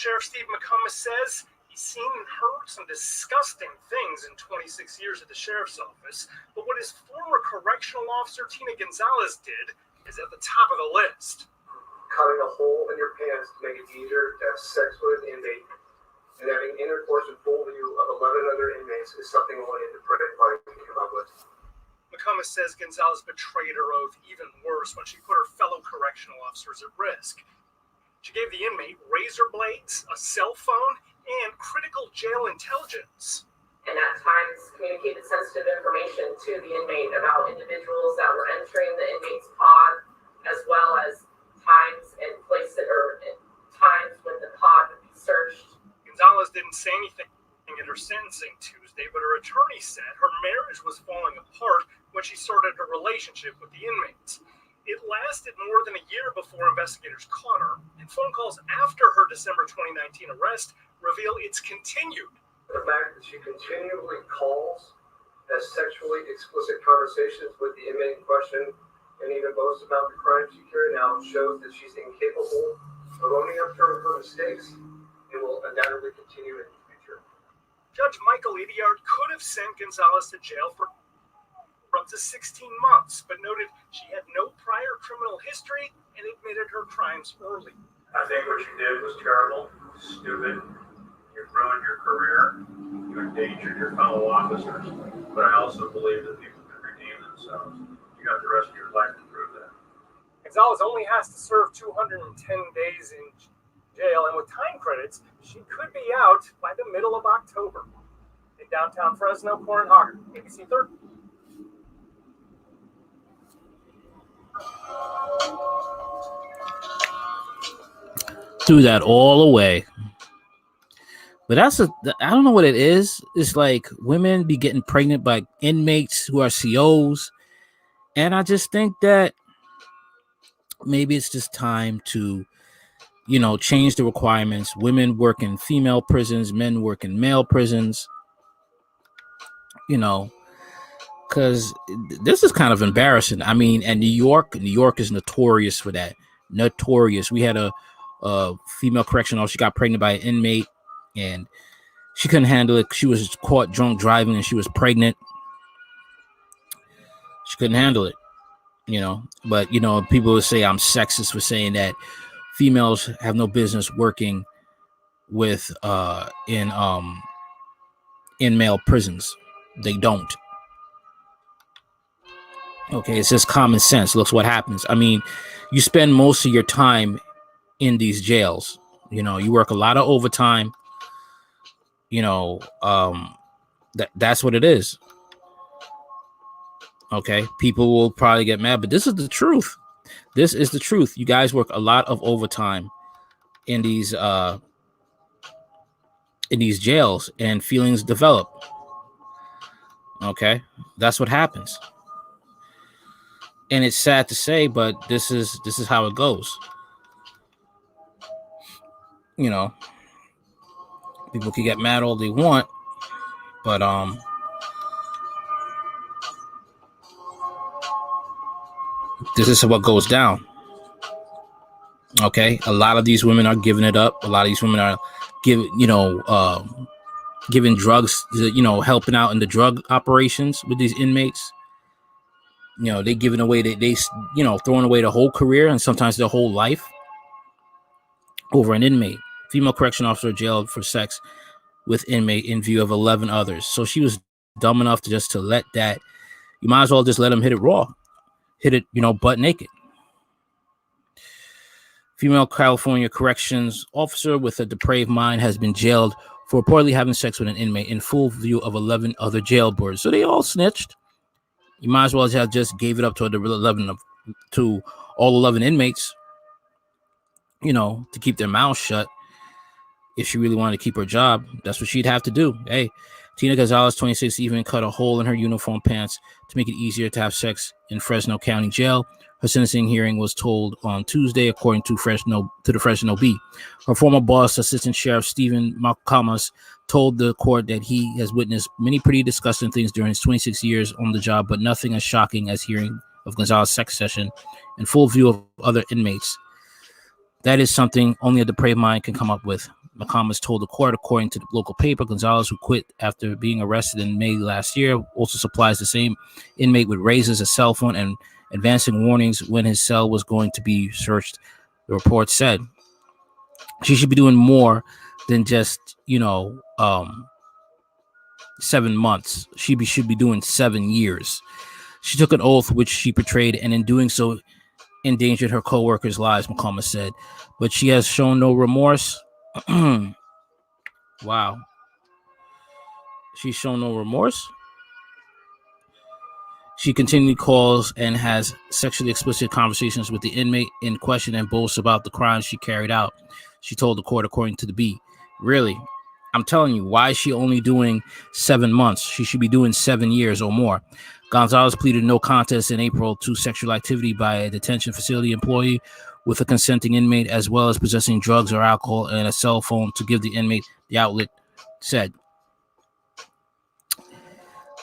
Sheriff Steve McComas says he's seen and heard some disgusting things in 26 years at the sheriff's office, but what his former correctional officer Tina Gonzalez did is at the top of the list. Cutting a hole in your pants to make it easier to have sex with an inmate and having intercourse in full view of 11 other inmates is something only a depraved mind can come up with. McComas says Gonzalez betrayed her oath even worse when she put her fellow correctional officers at risk. She gave the inmate razor blades, a cell phone, and critical jail intelligence. And at times communicated sensitive information to the inmate about individuals that were entering the inmate's pod, as well as times and places or times when the pod would be searched. Gonzalez didn't say anything at her sentencing Tuesday, but her attorney said her marriage was falling apart when she started her relationship with the inmates. It lasted more than a year before investigators caught her, and phone calls after her December 2019 arrest reveal it's continued. The fact that she continually calls, has sexually explicit conversations with the inmate in question, and even boasts about the crimes she carried out shows that she's incapable of owning up to her mistakes and will undoubtedly continue in the future. Judge Michael Idiard could have sent Gonzalez to jail for up to 16 months, but noted she had no prior criminal history and admitted her crimes early. I think what you did was terrible, stupid. You ruined your career. You endangered your fellow officers. But I also believe that people can redeem themselves. You got the rest of your life to prove that. Gonzalez only has to serve 210 days in jail, and with time credits, she could be out by the middle of October. In downtown Fresno, Corin Hogger, ABC 30. Threw that all away. But I don't know what it is. It's like women be getting pregnant by inmates who are COs. And I just think that maybe it's just time to, change the requirements. Women work in female prisons, men work in male prisons, because this is kind of embarrassing. I mean, and New York is notorious for that. Notorious. We had a female correctional officer. She got pregnant by an inmate, and she couldn't handle it. She was caught drunk driving, and she was pregnant. She couldn't handle it, But people would say I'm sexist for saying that females have no business working with in male prisons. They don't. Okay, it's just common sense. Looks what happens. I mean, you spend most of your time in these jails. You work a lot of overtime. That's what it is. Okay, people will probably get mad, but this is the truth. This is the truth. You guys work a lot of overtime in these jails, and feelings develop. Okay, that's what happens. And it's sad to say, but this is how it goes. People can get mad all they want, but this is what goes down. Okay, a lot of these women are giving it up. A lot of these women are giving drugs, helping out in the drug operations with these inmates. They giving away they throwing away the whole career and sometimes their whole life over an inmate. Female correction officer jailed for sex with inmate in view of 11 others. So she was dumb enough to let that. You might as well just let him hit it raw, hit it, butt naked. Female California corrections officer with a depraved mind has been jailed for reportedly having sex with an inmate in full view of 11 other jailbirds. So they all snitched. You might as well have just gave it up to all 11 inmates, to keep their mouths shut. If she really wanted to keep her job, that's what she'd have to do. Hey, Tina Gonzalez, 26, even cut a hole in her uniform pants to make it easier to have sex in Fresno County Jail. Her sentencing hearing was told on Tuesday, according to the Fresno Bee. Her former boss, Assistant Sheriff Stephen McComas, told the court that he has witnessed many pretty disgusting things during his 26 years on the job, but nothing as shocking as hearing of Gonzalez's sex session in full view of other inmates. That is something only a depraved mind can come up with. McComas told the court, according to the local paper, Gonzalez, who quit after being arrested in May last year, also supplies the same inmate with razors, a cell phone, and advancing warnings when his cell was going to be searched. The report said she should be doing more than just, 7 months. She should be doing 7 years. She took an oath which she betrayed, and in doing so endangered her co-workers' lives, McComas said. But she has shown no remorse. Wow. She's shown no remorse. She continually calls and has sexually explicit conversations with the inmate in question and boasts about the crimes she carried out. She told the court, according to the Bee. Really? I'm telling you, why is she only doing 7 months? She should be doing 7 years or more. Gonzalez pleaded no contest in April to sexual activity by a detention facility employee with a consenting inmate, as well as possessing drugs or alcohol and a cell phone to give the inmate, the outlet said.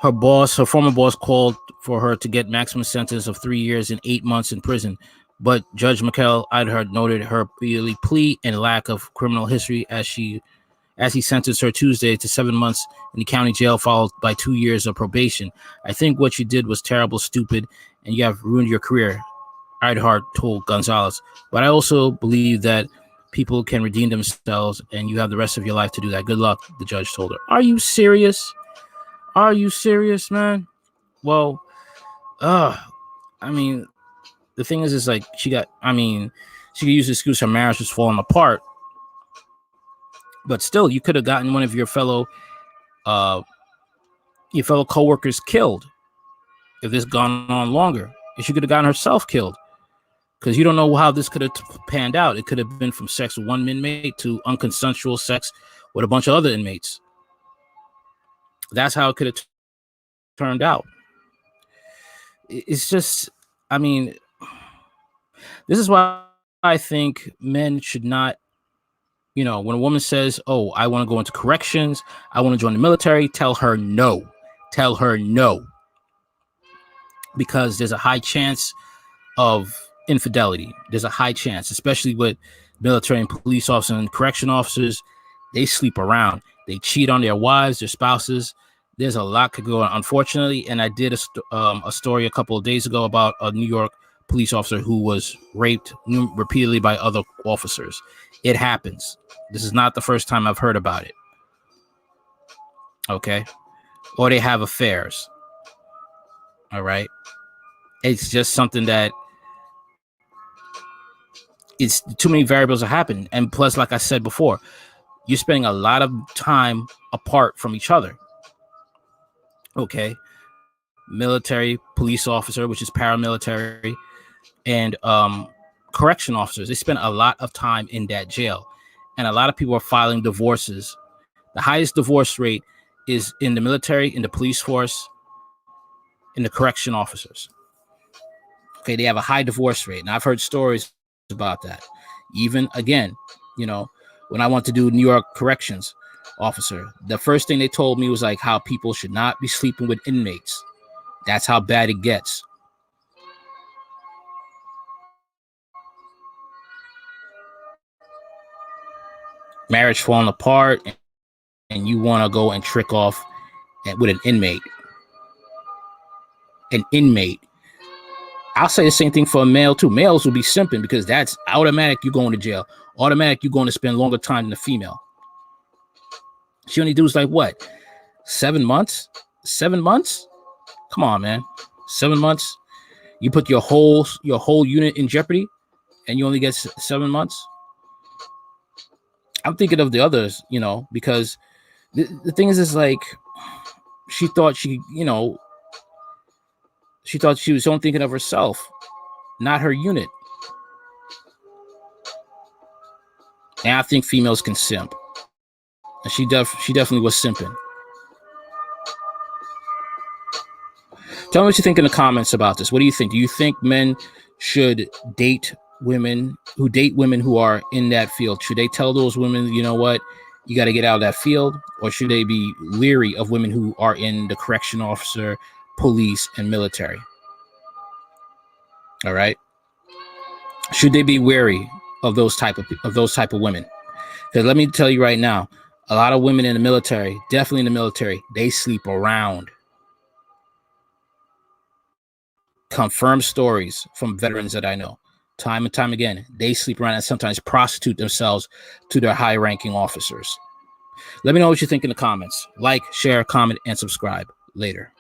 Her former boss, called for her to get maximum sentence of 3 years and 8 months in prison, but Judge Michael Idehart noted her plea and lack of criminal history as he sentenced her Tuesday to 7 months in the county jail, followed by 2 years of probation. I think what you did was terrible, stupid, and you have ruined your career, Idehart told Gonzalez. But I also believe that people can redeem themselves, and you have the rest of your life to do that. Good luck, the judge told her. Are you serious? Are you serious, man? Well, the thing is like she could use the excuse her marriage was falling apart. But still, you could have gotten one of your fellow co-workers killed if this gone on longer. And she could have gotten herself killed, because you don't know how this could have panned out. It could have been from sex with one inmate to unconsensual sex with a bunch of other inmates. That's how it could have turned out. It's just, this is why I think men should not, when a woman says, oh, I want to go into corrections, I want to join the military, tell her no. Tell her no. Because there's a high chance of infidelity. There's a high chance, especially with military and police officers and correction officers. They sleep around. They cheat on their wives, their spouses. There's a lot could go on, unfortunately. And I did a story a couple of days ago about a New York police officer who was raped repeatedly by other officers. It happens. This is not the first time I've heard about it. Okay. Or they have affairs. All right. It's just something that it's too many variables that happen. And plus, like I said before, you're spending a lot of time apart from each other. Okay. Military, police officer, which is paramilitary, and correction officers. They spend a lot of time in that jail. And a lot of people are filing divorces. The highest divorce rate is in the military, in the police force, in the correction officers. Okay, they have a high divorce rate. And I've heard stories about that. Even, again, when I went to do New York corrections officer, the first thing they told me was like how people should not be sleeping with inmates. That's how bad it gets. Marriage falling apart, and you want to go and trick off with an inmate. An inmate. I'll say the same thing for a male too. Males will be simping because that's automatic. You going to jail. Automatic. You're going to spend longer time than a female. She only does like what? 7 months? 7 months? Come on, man. 7 months. You put your whole unit in jeopardy, and you only get 7 months. I'm thinking of the others, because the thing is like she thought she was only thinking of herself, not her unit. And I think females can simp. And she definitely was simping. Tell me what you think in the comments about this. What do you think? Do you think men should date women who are in that field? Should they tell those women, you know what? you got to get out of that field, or should they be leery of women who are in the correction officer, police, and military? All right. Should they be wary of those type of women? Because let me tell you right now, a lot of women in the military, definitely in the military, they sleep around. Confirmed stories from veterans that I know, time and time again, they sleep around and sometimes prostitute themselves to their high-ranking officers. Let me know what you think in the comments. Like, share, comment, and subscribe. Later.